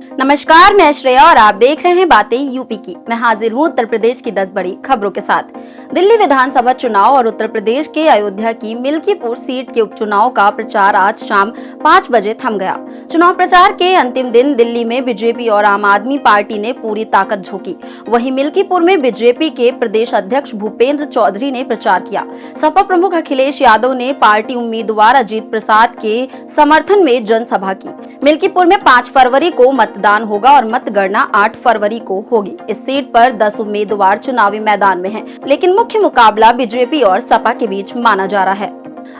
नमस्कार, मैं श्रेया और आप देख रहे हैं बातें यूपी की। मैं हाजिर हूं उत्तर प्रदेश की 10 बड़ी खबरों के साथ। दिल्ली विधानसभा चुनाव और उत्तर प्रदेश के अयोध्या की मिल्कीपुर सीट के उपचुनाव का प्रचार आज शाम 5 बजे थम गया। चुनाव प्रचार के अंतिम दिन दिल्ली में बीजेपी और आम आदमी पार्टी ने पूरी ताकत झोंकी। वहीं मिल्कीपुर में बीजेपी के प्रदेश अध्यक्ष भूपेंद्र चौधरी ने प्रचार किया। सपा प्रमुख अखिलेश यादव ने पार्टी उम्मीदवार अजीत प्रसाद के समर्थन में जनसभा की। मिल्कीपुर में 5 फरवरी को मतदान होगा और मतगणना 8 फरवरी को होगी। इस सीट पर 10 उम्मीदवार चुनावी मैदान में हैं, लेकिन मुख्य मुकाबला बीजेपी और सपा के बीच माना जा रहा है।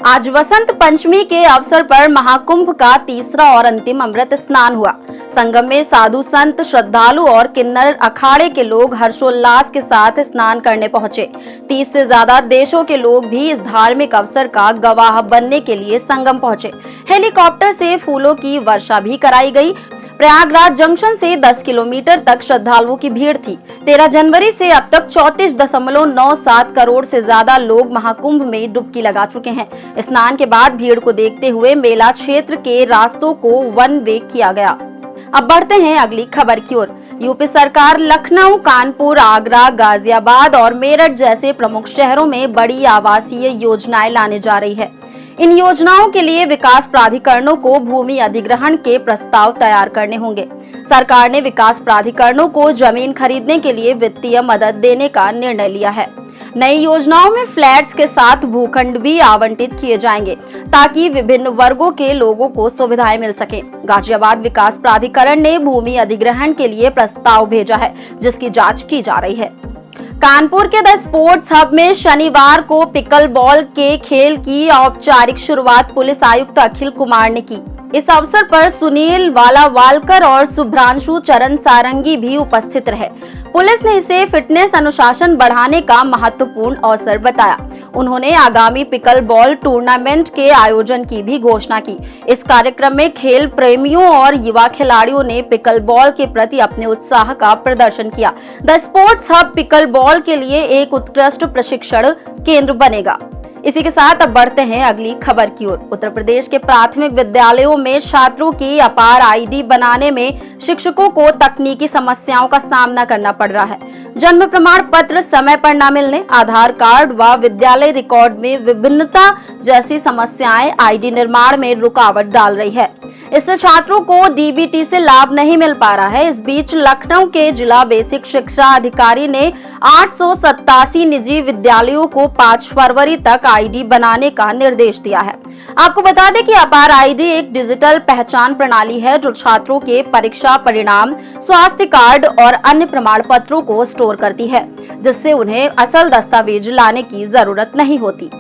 आज वसंत पंचमी के अवसर पर महाकुंभ का तीसरा और अंतिम अमृत स्नान हुआ। संगम में साधु संत, श्रद्धालु और किन्नर अखाड़े के लोग हर्षोल्लास के साथ स्नान करने पहुंचे। 30 से ज्यादा देशों के लोग भी इस धार्मिक अवसर का गवाह बनने के लिए संगम पहुंचे। हेलीकॉप्टर से फूलों की वर्षा भी कराई गई। प्रयागराज जंक्शन से 10 किलोमीटर तक श्रद्धालुओं की भीड़ थी। 13 जनवरी से अब तक 34.97 करोड़ से ज्यादा लोग महाकुंभ में डुबकी लगा चुके हैं। स्नान के बाद भीड़ को देखते हुए मेला क्षेत्र के रास्तों को वन वे किया गया। अब बढ़ते हैं अगली खबर की ओर। यूपी सरकार लखनऊ, कानपुर, आगरा, गाजियाबाद और मेरठ जैसे प्रमुख शहरों में बड़ी आवासीय योजनाएं लाने जा रही है। इन योजनाओं के लिए विकास प्राधिकरणों को भूमि अधिग्रहण के प्रस्ताव तैयार करने होंगे। सरकार ने विकास प्राधिकरणों को जमीन खरीदने के लिए वित्तीय मदद देने का निर्णय लिया है। नई योजनाओं में फ्लैट्स के साथ भूखंड भी आवंटित किए जाएंगे ताकि विभिन्न वर्गों के लोगों को सुविधाएं मिल सके। गाजियाबाद विकास प्राधिकरण ने भूमि अधिग्रहण के लिए प्रस्ताव भेजा है, जिसकी जांच की जा रही है। कानपुर के द स्पोर्ट्स हब में शनिवार को पिकल बॉल के खेल की औपचारिक शुरुआत पुलिस आयुक्त अखिल कुमार ने की। इस अवसर पर सुनील वालावालकर और शुभ्रांशु चरण सारंगी भी उपस्थित रहे। पुलिस ने इसे फिटनेस अनुशासन बढ़ाने का महत्वपूर्ण अवसर बताया। उन्होंने आगामी पिकल बॉल टूर्नामेंट के आयोजन की भी घोषणा की। इस कार्यक्रम में खेल प्रेमियों और युवा खिलाड़ियों ने पिकल बॉल के प्रति अपने उत्साह का प्रदर्शन किया। The sports hub pickle ball के लिए एक उत्कृष्ट प्रशिक्षण केंद्र बनेगा। इसी के साथ अब बढ़ते हैं अगली खबर की ओर। उत्तर प्रदेश के प्राथमिक विद्यालयों में छात्रों की अपार आईडी बनाने में शिक्षकों को तकनीकी समस्याओं का सामना करना पड़ रहा है। जन्म प्रमाण पत्र समय पर न मिलने, आधार कार्ड व विद्यालय रिकॉर्ड में विभिन्नता जैसी समस्याएं आईडी निर्माण में रुकावट डाल रही है। इससे छात्रों को डीबीटी से लाभ नहीं मिल पा रहा है। इस बीच लखनऊ के जिला बेसिक शिक्षा अधिकारी ने 887 निजी विद्यालयों को 5 फरवरी तक आईडी बनाने का निर्देश दिया है। आपको बता दें कि अपार आईडी एक डिजिटल पहचान प्रणाली है जो छात्रों के परीक्षा परिणाम, स्वास्थ्य कार्ड और अन्य प्रमाण पत्रों को स्टोर करती है, जिससे उन्हें असल दस्तावेज लाने की जरूरत नहीं होती।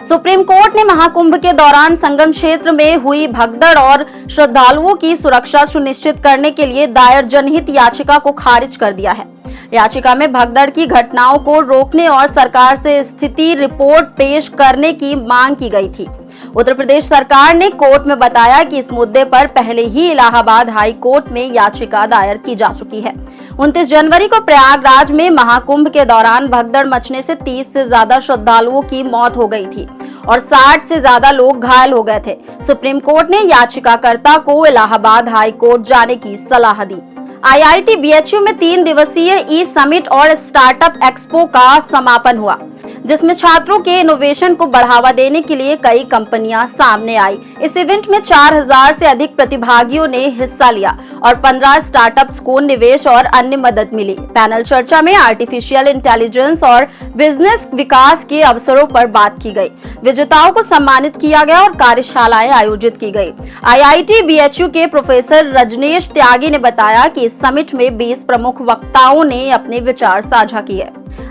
सुप्रीम कोर्ट ने महाकुंभ के दौरान संगम क्षेत्र में हुई भगदड़ और श्रद्धालुओं की सुरक्षा सुनिश्चित करने के लिए दायर जनहित याचिका को खारिज कर दिया है। याचिका में भगदड़ की घटनाओं को रोकने और सरकार से स्थिति रिपोर्ट पेश करने की मांग की गई थी। उत्तर प्रदेश सरकार ने कोर्ट में बताया कि इस मुद्दे पर पहले ही इलाहाबाद हाई कोर्ट में याचिका दायर की जा चुकी है। 29 जनवरी को प्रयागराज में महाकुंभ के दौरान भगदड़ मचने से 30 से ज्यादा श्रद्धालुओं की मौत हो गई थी और 60 से ज्यादा लोग घायल हो गए थे। सुप्रीम कोर्ट ने याचिकाकर्ता को इलाहाबाद हाई कोर्ट जाने की सलाह दी। IIT BHU में 3 दिवसीय ई समिट और स्टार्टअप एक्सपो का समापन हुआ, जिसमें छात्रों के इनोवेशन को बढ़ावा देने के लिए कई कंपनियां सामने आई। इस इवेंट में 4000 से अधिक प्रतिभागियों ने हिस्सा लिया और 15 स्टार्टअप्स को निवेश और अन्य मदद मिली। पैनल चर्चा में आर्टिफिशियल इंटेलिजेंस और बिजनेस विकास के अवसरों पर बात की गई। विजेताओं को सम्मानित किया गया और कार्यशालाएं आयोजित की गई। IIT BHU के प्रोफेसर रजनीश त्यागी ने बताया कि इस समिट में 20 प्रमुख वक्ताओं ने अपने विचार साझा किए।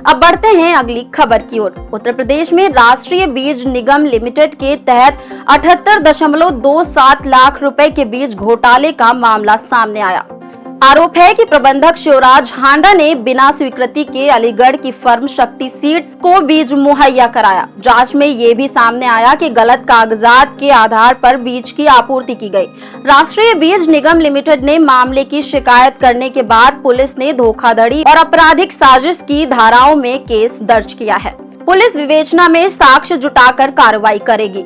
अब बढ़ते हैं अगली खबर की ओर। उत्तर प्रदेश में राष्ट्रीय बीज निगम लिमिटेड के तहत 78.27 लाख रुपए के बीज घोटाले का मामला सामने आया। आरोप है कि प्रबंधक शिवराज हांडा ने बिना स्वीकृति के अलीगढ़ की फर्म शक्ति सीड्स को बीज मुहैया कराया। जांच में ये भी सामने आया कि गलत कागजात के आधार पर बीज की आपूर्ति की गई। राष्ट्रीय बीज निगम लिमिटेड ने मामले की शिकायत करने के बाद पुलिस ने धोखाधड़ी और आपराधिक साजिश की धाराओं में केस दर्ज किया है। पुलिस विवेचना में साक्ष्य जुटाकर कार्रवाई करेगी।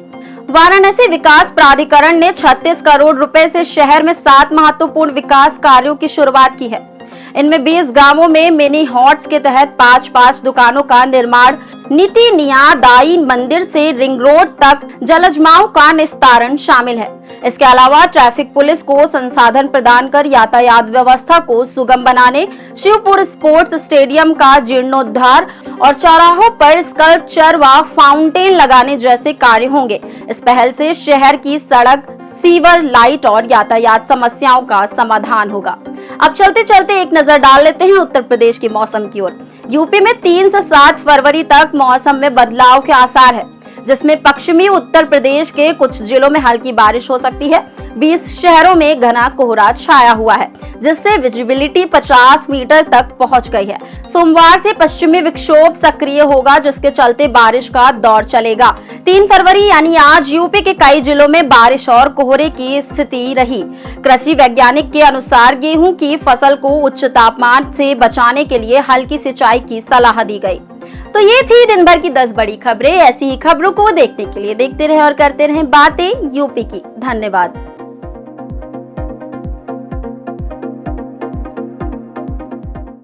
वाराणसी विकास प्राधिकरण ने 36 करोड़ रुपए से शहर में 7 महत्वपूर्ण विकास कार्यों की शुरुआत की है। इनमें 20 गांवों में मिनी हॉट्स के तहत 5-5 दुकानों का निर्माण, नीति नियादाई मंदिर से रिंग रोड तक जलजमाव का निस्तारण शामिल है। इसके अलावा ट्रैफिक पुलिस को संसाधन प्रदान कर यातायात व्यवस्था को सुगम बनाने, शिवपुर स्पोर्ट्स स्टेडियम का जीर्णोद्धार और चौराहों पर स्कल्पचर व फाउंटेन लगाने जैसे कार्य होंगे। इस पहल से शहर की सड़क, सीवर, लाइट और यातायात समस्याओं का समाधान होगा। अब चलते चलते एक नजर डाल लेते हैं उत्तर प्रदेश के मौसम की ओर। यूपी में 3 से 7 फरवरी तक मौसम में बदलाव के आसार है, जिसमें पश्चिमी उत्तर प्रदेश के कुछ जिलों में हल्की बारिश हो सकती है। 20 शहरों में घना कोहरा छाया हुआ है, जिससे विजिबिलिटी 50 मीटर तक पहुंच गई है। सोमवार से पश्चिमी विक्षोभ सक्रिय होगा, जिसके चलते बारिश का दौर चलेगा। 3 फरवरी यानी आज यूपी के कई जिलों में बारिश और कोहरे की स्थिति रही। कृषि वैज्ञानिक के अनुसार गेहूं की फसल को उच्च तापमान से बचाने के लिए हल्की सिंचाई की सलाह दी गई। तो ये थी दिन भर की 10 बड़ी खबरें। ऐसी ही खबरों को देखने के लिए देखते रहें और करते रहें बातें यूपी की। धन्यवाद।